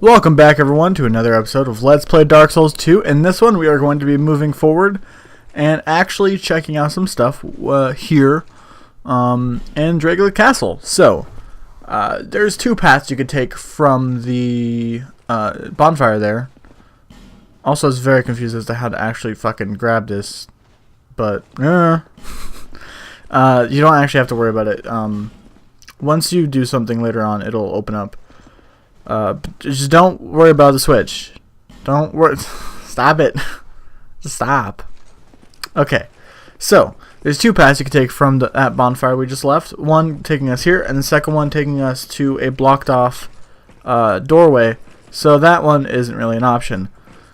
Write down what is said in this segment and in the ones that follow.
Welcome back everyone to another episode of Let's Play Dark Souls 2. In this one we are going to be moving forward and actually checking out some stuff here in Drangleic Castle. So, there's two paths you could take from the bonfire there. Also, I was very confused as to how to actually fucking grab this, but you don't actually have to worry about it. Once you do something later on, it'll open up. Just don't worry about the switch. Don't worry. Stop it. Just stop. Okay. So, there's two paths you can take from that bonfire we just left. One taking us here, and the second one taking us to a blocked off doorway. So that one isn't really an option.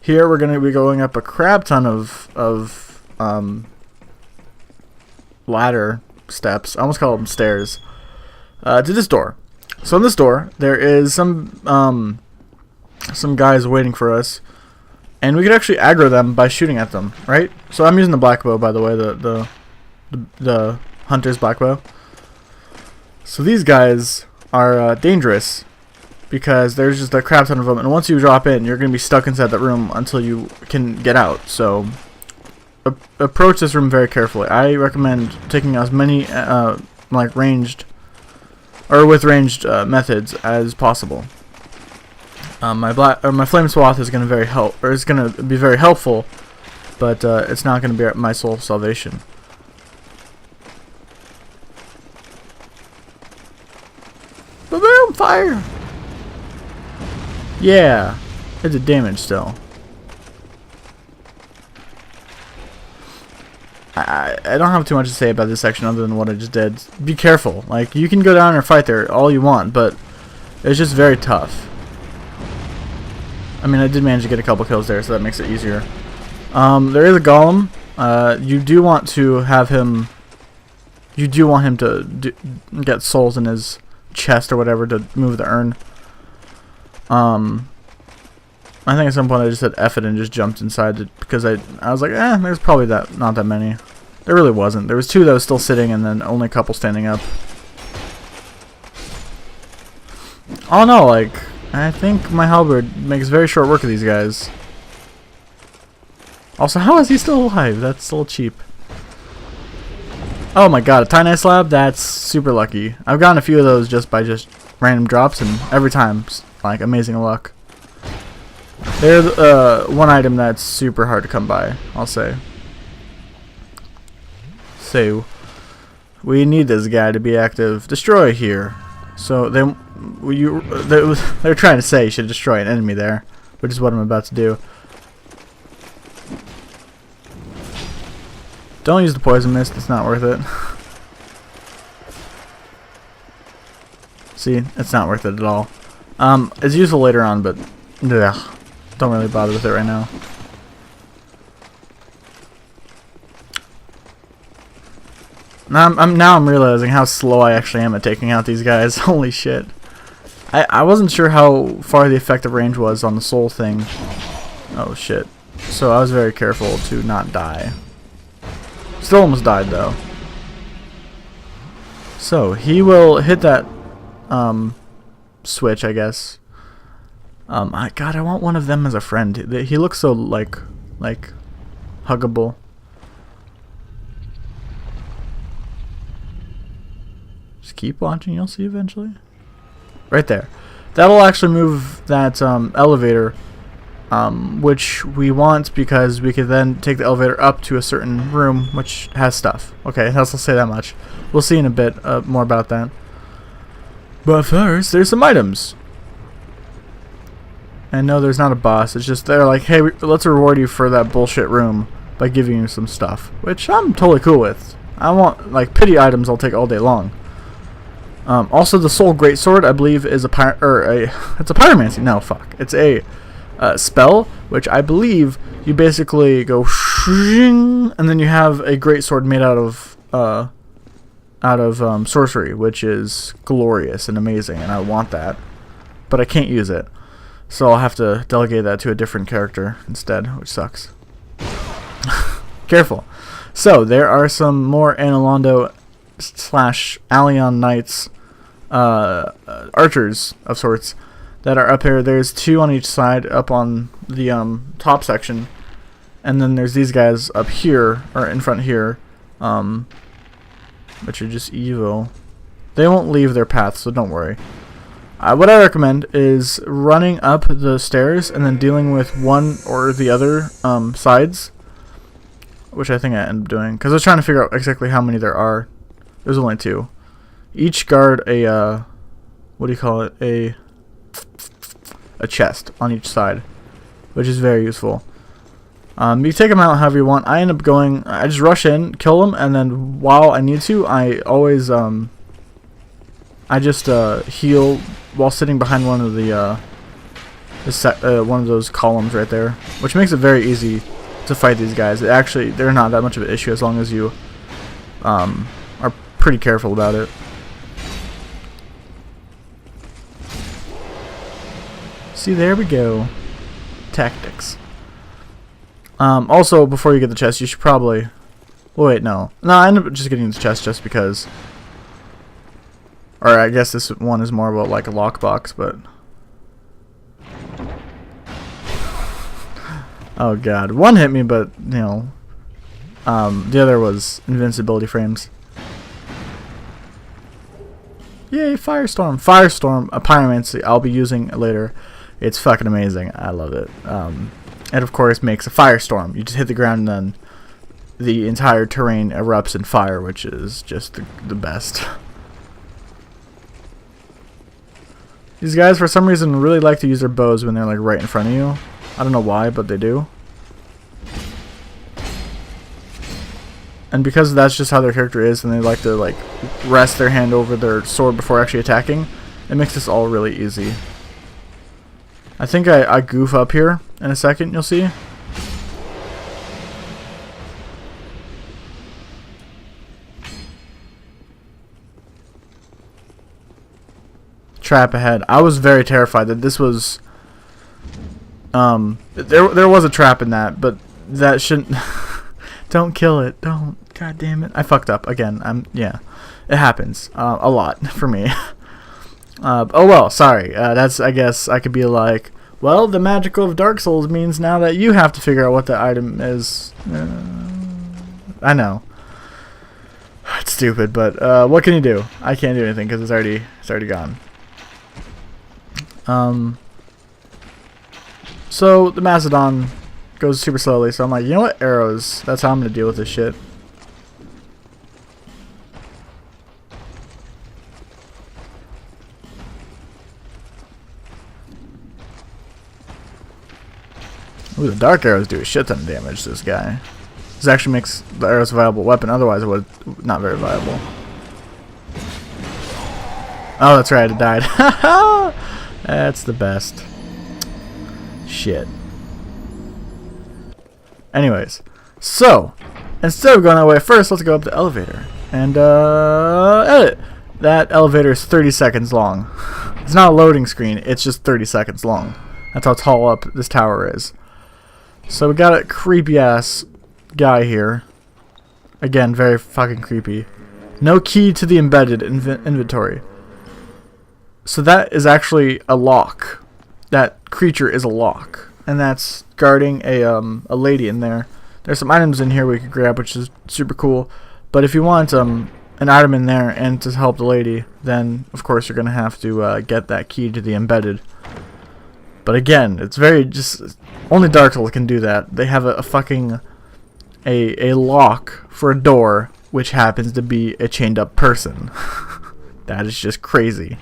Here we're going to be going up a crap ton of ladder steps. I almost call them stairs. To this door. So in this door, there is some guys waiting for us, and we could actually aggro them by shooting at them, right? So I'm using the black bow, by the way, the hunter's black bow. So these guys are dangerous because there's just a crap ton of them, and once you drop in, you're gonna be stuck inside that room until you can get out. So approach this room very carefully. I recommend taking as many like ranged. Or with ranged methods as possible. My flame swath is going to be very helpful, but it's not going to be my soul salvation. Boom! Fire! Yeah, it did damage still. I don't have too much to say about this section other than what I just did. Be careful. Like, you can go down and fight there all you want, but it's just very tough. I mean, I did manage to get a couple kills there, so that makes it easier. There is a golem. You do want to have him... You do want him to get souls in his chest or whatever to move the urn. I think at some point I just said F it and just jumped inside it because I was like, there's probably not that many. There really wasn't. There was two that was still sitting and then only a couple standing up. Oh no, like, I think my halberd makes very short work of these guys. Also, how is he still alive? That's a little cheap. Oh my god, a tiny slab? That's super lucky. I've gotten a few of those just by random drops, and every time, like, amazing luck. They're one item that's super hard to come by, I'll say. So, we need this guy to be active. Destroy here. So, they're trying to say you should destroy an enemy there, which is what I'm about to do. Don't use the poison mist, it's not worth it. See, it's not worth it at all. It's useful later on, but ugh. Don't really bother with it right now. Now I'm realizing how slow I actually am at taking out these guys. Holy shit. I wasn't sure how far the effective range was on the soul thing. Oh shit. So I was very careful to not die. Still almost died though. So he will hit that switch, I guess. God, I want one of them as a friend. He looks so like huggable. Just keep watching, you'll see eventually. Right there. That'll actually move that elevator, which we want because we could then take the elevator up to a certain room which has stuff. Okay, I'll say that much. We'll see in a bit more about that. But first, there's some items. And no, there's not a boss. It's just they're like, hey, let's reward you for that bullshit room by giving you some stuff, which I'm totally cool with. I want, like, pity items I'll take all day long. Also, the Soul Greatsword, I believe, is it's a pyromancy. No, fuck. It's a spell, which I believe you basically go shing, and then you have a greatsword made out of sorcery, which is glorious and amazing, and I want that, but I can't use it. So I'll have to delegate that to a different character instead, which sucks. Careful. So, there are some more Analondo / Allion Knights archers of sorts that are up here. There's 2 on each side up on the top section, and then there's these guys up here or in front here, which are just evil. They won't leave their path, so don't worry. What I recommend is running up the stairs and then dealing with one or the other sides, which I think I ended up doing because I was trying to figure out exactly how many there are. There's only 2. Each guard a what do you call it? A chest on each side, which is very useful. You take them out however you want. I end up going. I just rush in, kill them, and then while I need to, I always I just heal while sitting behind one of the one of those columns right there, which makes it very easy to fight these guys. They're not that much of an issue as long as you are pretty careful about it. See, there we go. Tactics. Also, before you get the chest, you should probably... Wait, no. No, I ended up just getting the chest just because... Or I guess this one is more about like a lockbox, but... Oh god. One hit me, but, you know... the other was invincibility frames. Yay, Firestorm. Firestorm, a pyromancy I'll be using later. It's fucking amazing. I love it. It of course makes a firestorm. You just hit the ground and then the entire terrain erupts in fire, which is just the best. These guys for some reason really like to use their bows when they're like right in front of you. I don't know why, but they do. And because that's just how their character is, and they like to like rest their hand over their sword before actually attacking, it makes this all really easy. I think I goof up here in a second, you'll see. Trap ahead. I was very terrified that this was there was a trap in that, but that shouldn't don't kill it. Don't. God damn it. I fucked up again. Yeah. It happens a lot for me. Oh well, sorry. That's, I guess I could be like, well, the magic of Dark Souls means now that you have to figure out what the item is. I know. It's stupid, but what can you do? I can't do anything because it's already gone. So the Macedon goes super slowly, so I'm like, you know what? Arrows. That's how I'm gonna deal with this shit. Ooh, the dark arrows do a shit ton of damage to this guy. This actually makes the arrows a viable weapon, otherwise it would not very viable. Oh, that's right, it died. That's the best. Shit. Anyways, so instead of going that way, first let's go up the elevator and edit. That elevator is 30 seconds long. It's not a loading screen, it's just 30 seconds long. That's how tall up this tower is. So we got a creepy ass guy here. Again, very fucking creepy. No key to the embedded inventory. So that is actually a lock. That creature is a lock, and that's guarding a lady in there. There's some items in here we could grab, which is super cool. But if you want an item in there and to help the lady, then of course you're gonna have to get that key to the embedded. But again, it's very just only Dark Souls can do that. They have a fucking a lock for a door, which happens to be a chained up person. That is just crazy.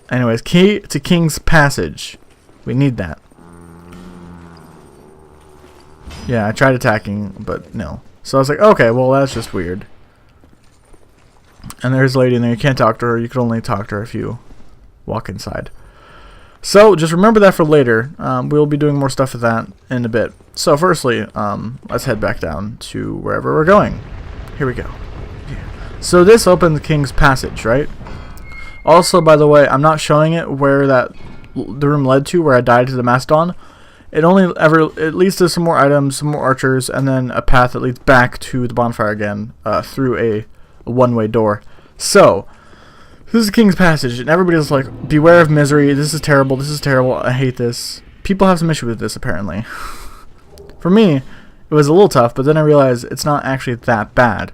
Anyways, key to King's Passage. We need that. Yeah, I tried attacking, but no. So I was like, okay, well that's just weird. And there's a lady in there. You can't talk to her. You can only talk to her if you walk inside. So just remember that for later. We'll be doing more stuff with that in a bit. So firstly, let's head back down to wherever we're going. Here we go. Yeah. So this opens King's Passage, right? Also, by the way, I'm not showing it where the room led to, where I died to the Mastodon. It leads to some more items, some more archers, and then a path that leads back to the bonfire again through a one-way door. So This is King's Passage, and everybody's like, beware of misery, this is terrible, I hate this. People have some issue with this, apparently. For me, it was a little tough, but then I realized it's not actually that bad.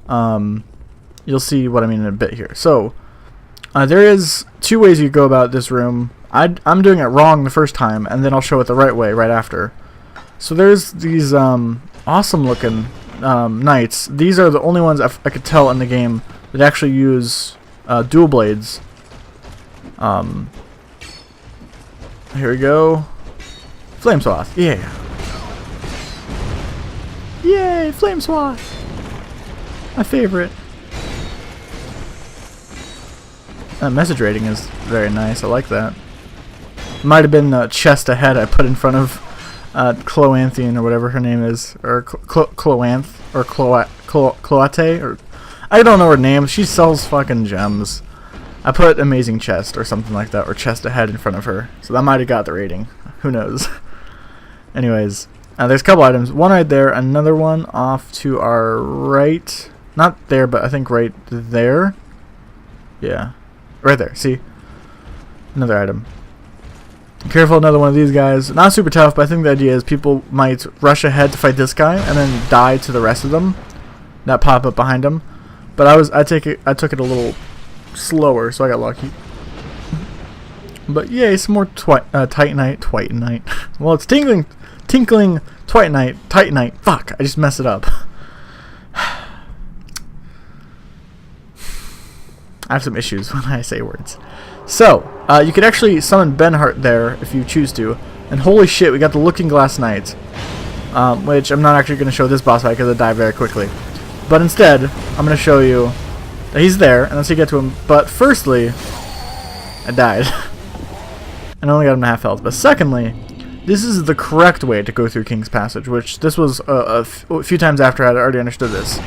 You'll see what I mean in a bit here. So, there is 2 ways you go about this room. I'm doing it wrong the first time, and then I'll show it the right way right after. So there's these awesome looking knights. These are the only ones I could tell in the game that actually use dual blades. Here we go. Flame Swath. Yeah. Yay, Flame Swath. My favorite. That message rating is very nice. I like that. Might have been chest ahead I put in front of Cloanthian or whatever her name is, or Cloanth or Cloate, or I don't know her name. She sells fucking gems. I put amazing chest or something like that, or chest ahead in front of her, so that might have got the rating. Who knows? Anyways, there's a couple items. One right there, another one off to our right. Not there, but I think right there. Yeah, right there. See, another item. Careful, another one of these guys. Not super tough, but I think the idea is people might rush ahead to fight this guy and then die to the rest of them that pop up behind him. But I took it a little slower, so I got lucky. But yay, some more Titanite. Well, it's tinkling Titanite. Fuck, I just messed it up. I have some issues when I say words. So, you could actually summon Benhart there if you choose to. And holy shit, we got the Looking Glass Knight. Which I'm not actually going to show this boss fight because I die very quickly. But instead, I'm going to show you that he's there, and let's get to him. But firstly, I died. And I only got him to half health. But secondly, this is the correct way to go through King's Passage, which this was a few times after I had already understood this.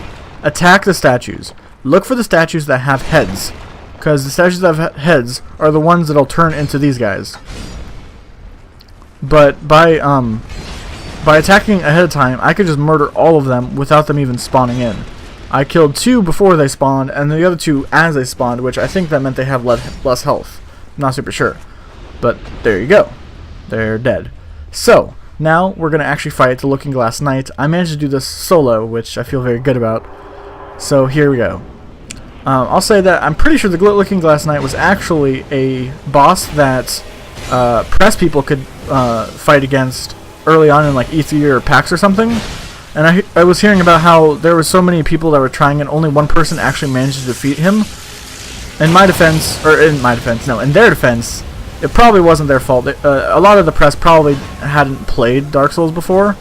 Attack the statues. Look for the statues that have heads, because the statues that have heads are the ones that'll turn into these guys. But by attacking ahead of time, I could just murder all of them without them even spawning in. I killed 2 before they spawned, and the other 2 as they spawned, which I think that meant they have less health. I'm not super sure. But there you go. They're dead. So, now we're going to actually fight the Looking Glass Knight. I managed to do this solo, which I feel very good about. So here we go. I'll say that I'm pretty sure the Looking Glass Knight was actually a boss that press people could fight against early on in like E3 or PAX or something. And I was hearing about how there were so many people that were trying and only one person actually managed to defeat him. In their defense, it probably wasn't their fault. A lot of the press probably hadn't played Dark Souls before.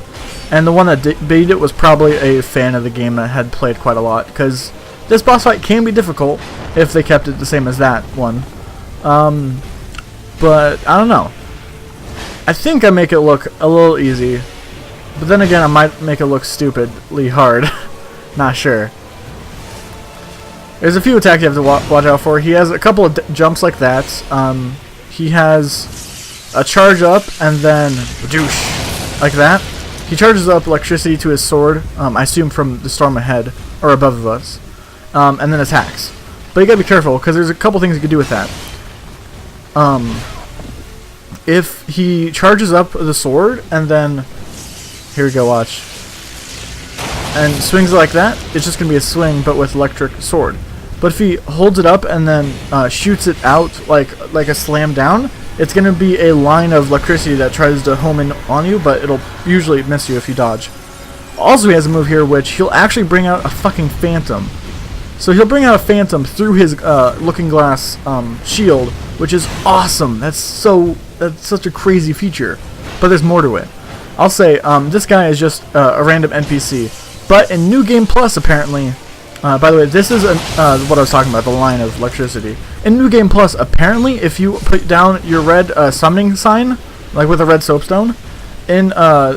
And the one that beat it was probably a fan of the game that had played quite a lot. Because this boss fight can be difficult if they kept it the same as that one. But I don't know. I think I make it look a little easy. But then again, I might make it look stupidly hard. Not sure. There's a few attacks you have to watch out for. He has a couple of jumps like that. He has a charge up and then douche like that. He charges up electricity to his sword, I assume from the storm ahead, or above us, and then attacks. But you gotta be careful, because there's a couple things you can do with that. If he charges up the sword, and then, here we go, watch, and swings it like that, it's just gonna be a swing, but with electric sword. But if he holds it up and then shoots it out like a slam down, it's going to be a line of electricity that tries to home in on you, but it'll usually miss you if you dodge. Also, he has a move here which he'll actually bring out a fucking phantom. So he'll bring out a phantom through his Looking Glass shield, which is awesome. That's such a crazy feature. But there's more to it. I'll say this guy is just a random NPC. But in New Game Plus, apparently, by the way, this is what I was talking about, the line of electricity. In New Game Plus, apparently, if you put down your red summoning sign, like with a red soapstone, in or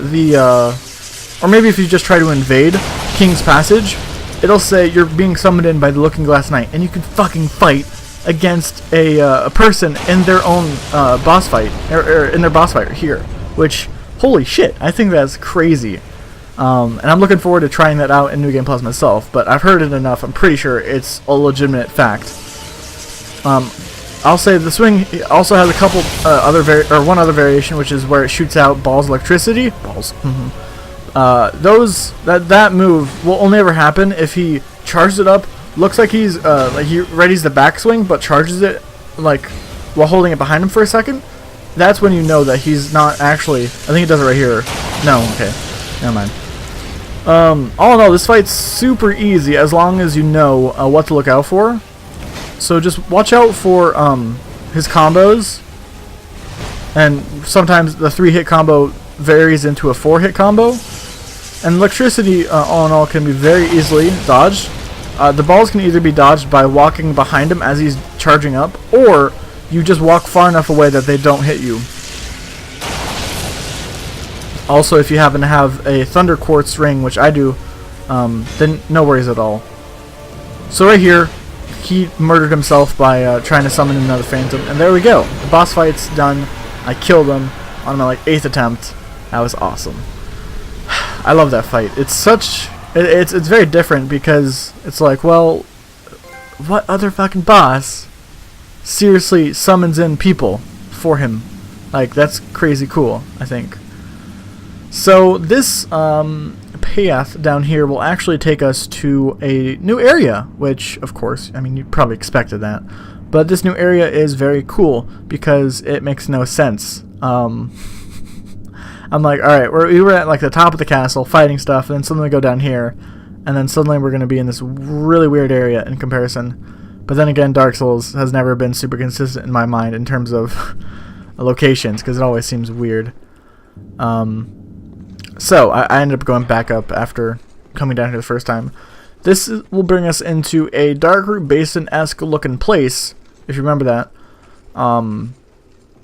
maybe if you just try to invade King's Passage, it'll say you're being summoned in by the Looking Glass Knight, and you can fucking fight against a person in their own boss fight, or in their boss fight here. Which, holy shit, I think that's crazy. And I'm looking forward to trying that out in New Game Plus myself, but I've heard it enough, I'm pretty sure it's a legitimate fact. I'll say the swing also has a couple one other variation, which is where it shoots out balls of electricity. Balls. That move will only ever happen if he charges it up. Looks like he's like he readies the backswing, but charges it like while holding it behind him for a second. That's when you know that he's not actually. I think he does it right here. No, okay, never mind. All in all, this fight's super easy as long as you know what to look out for. So just watch out for his combos, and sometimes the 3-hit combo varies into a 4-hit combo. And electricity, all in all, can be very easily dodged. The balls can either be dodged by walking behind him as he's charging up, or you just walk far enough away that they don't hit you. Also, if you happen to have a Thunder Quartz ring, which I do, then no worries at all. So right here, he murdered himself by trying to summon another Phantom, and there we go. The boss fight's done. I killed him on my 8th attempt. That was awesome. I love that fight. It's such... It's very different because it's like, well, what other fucking boss seriously summons in people for him? Like, that's crazy cool, I think. So this path down here will actually take us to a new area, which, of course, I mean, you probably expected that. But this new area is very cool because it makes no sense. I'm like, alright, we were at the top of the castle fighting stuff, and then suddenly we go down here, and then suddenly we're going to be in this really weird area in comparison. But then again, Dark Souls has never been super consistent in my mind in terms of locations, because it always seems weird. So, I ended up going back up after coming down here the first time. This will bring us into a Darkroot Basin-esque looking place, if you remember that.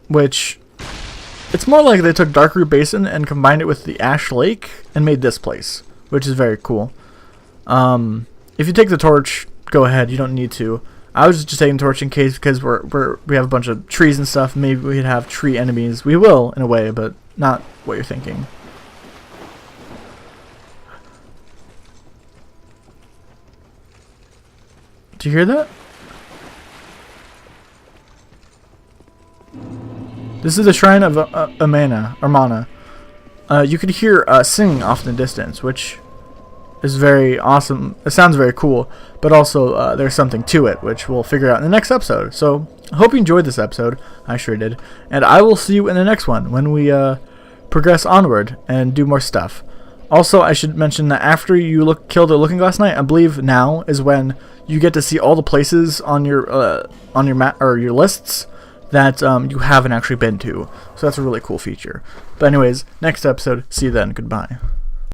Which... It's more like they took Darkroot Basin and combined it with the Ash Lake and made this place, which is very cool. If you take the torch, go ahead. You don't need to. I was just taking the torch in case because we have a bunch of trees and stuff. Maybe we'd have tree enemies. We will in a way, but not what you're thinking. Do you hear that? This is the Shrine of Mana. You could hear singing off in the distance, which is very awesome. It sounds very cool, but also there's something to it, which we'll figure out in the next episode. So, I hope you enjoyed this episode. I sure did. And I will see you in the next one when we progress onward and do more stuff. Also, I should mention that after you kill the Looking Glass Knight, I believe now is when you get to see all the places on your map or your lists that you haven't actually been to. So that's a really cool feature. But anyways, next episode. See you then. Goodbye.